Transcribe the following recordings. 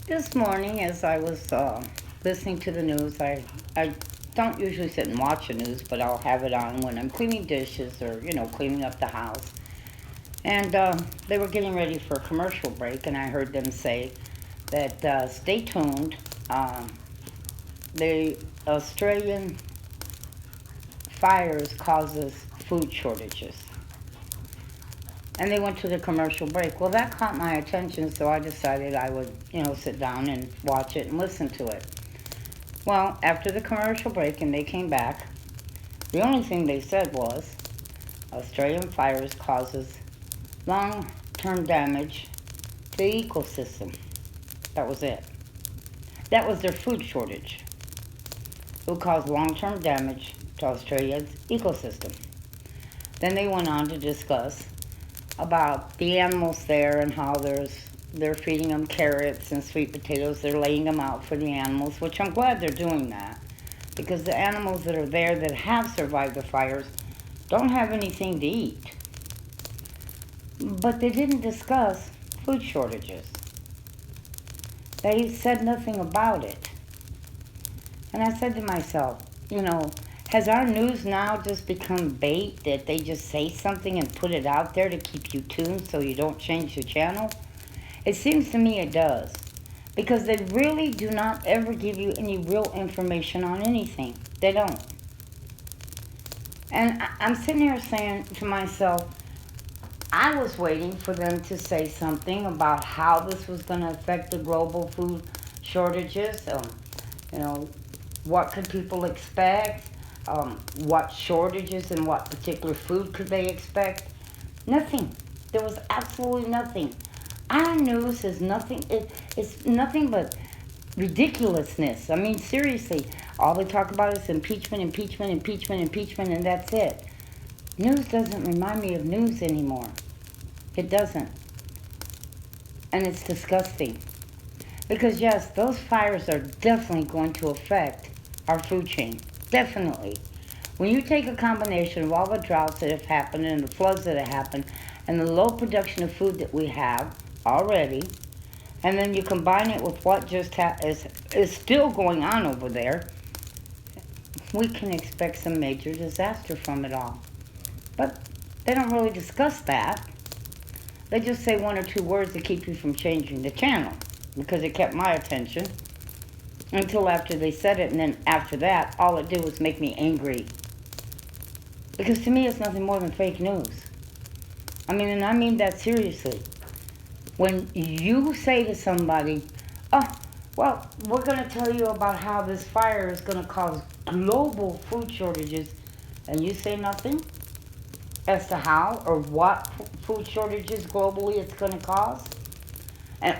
This morning, as I was listening to the news, I don't usually sit and watch the news, but I'll have it on when I'm cleaning dishes or, cleaning up the house. And they were getting ready for a commercial break, and I heard them say that stay tuned. The Australian fires causes food shortages. And they went to the commercial break. Well, that caught my attention, so I decided I would, sit down and watch it and listen to it. Well, after the commercial break and they came back, the only thing they said was Australian fires causes long-term damage to the ecosystem. That was it. That was their food shortage. It would cause long-term damage to Australia's ecosystem. Then they went on to discuss about the animals there and how they're feeding them carrots and sweet potatoes. They're laying them out for the animals, which I'm glad they're doing that, because the animals that are there that have survived the fires don't have anything to eat. But they didn't discuss food shortages. They said nothing about it. And I said to myself, has our news now just become bait that they just say something and put it out there to keep you tuned so you don't change the channel? It seems to me it does. Because they really do not ever give you any real information on anything. They don't. And I'm sitting here saying to myself, I was waiting for them to say something about how this was going to affect the global food shortages. What could people expect? What shortages and what particular food could they expect? Nothing. There was absolutely nothing. Our news is nothing. It's nothing but ridiculousness. I mean, seriously, all they talk about is impeachment, impeachment, impeachment, impeachment, and that's it. News doesn't remind me of news anymore. It doesn't. And it's disgusting. Because yes, those fires are definitely going to affect our food chain. Definitely. When you take a combination of all the droughts that have happened and the floods that have happened and the low production of food that we have already, and then you combine it with what just is still going on over there, we can expect some major disaster from it all. But they don't really discuss that. They just say one or two words to keep you from changing the channel, because it kept my attention until after they said it, and then after that, all it did was make me angry. Because to me, it's nothing more than fake news. And I mean that seriously. When you say to somebody, oh, well, we're going to tell you about how this fire is going to cause global food shortages, and you say nothing as to how or what food shortages globally it's going to cause,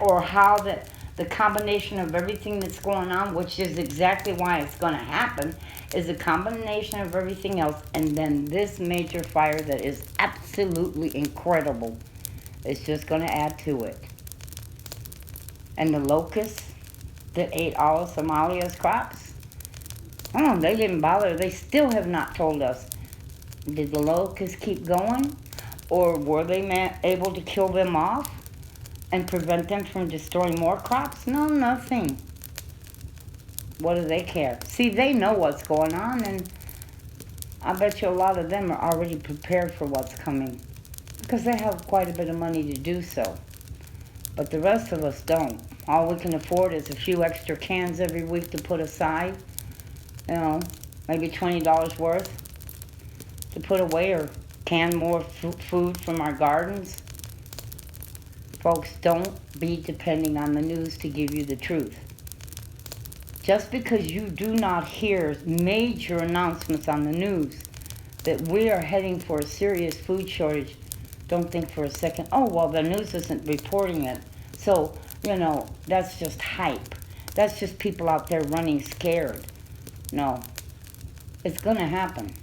or how the combination of everything that's going on, which is exactly why it's going to happen, is a combination of everything else, and then this major fire that is absolutely incredible is just going to add to it. And the locusts that ate all of Somalia's crops, they didn't bother. They still have not told us, did the locusts keep going, or were they able to kill them off and prevent them from destroying more crops? No, nothing. What do they care? See, they know what's going on, and I bet you a lot of them are already prepared for what's coming, because they have quite a bit of money to do so. But the rest of us don't. All we can afford is a few extra cans every week to put aside, maybe $20 worth to put away, or can more food from our gardens. Folks, don't be depending on the news to give you the truth. Just because you do not hear major announcements on the news that we are heading for a serious food shortage, don't think for a second, oh, well, the news isn't reporting it, so, that's just hype. That's just people out there running scared. No, it's going to happen.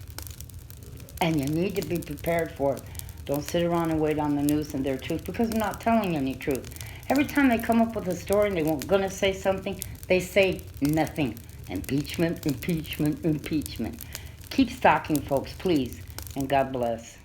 And you need to be prepared for it. Don't sit around and wait on the news and their truth, because they're not telling any truth. Every time they come up with a story and they weren't going to say something, they say nothing. Impeachment, impeachment, impeachment. Keep stalking, folks, please, and God bless.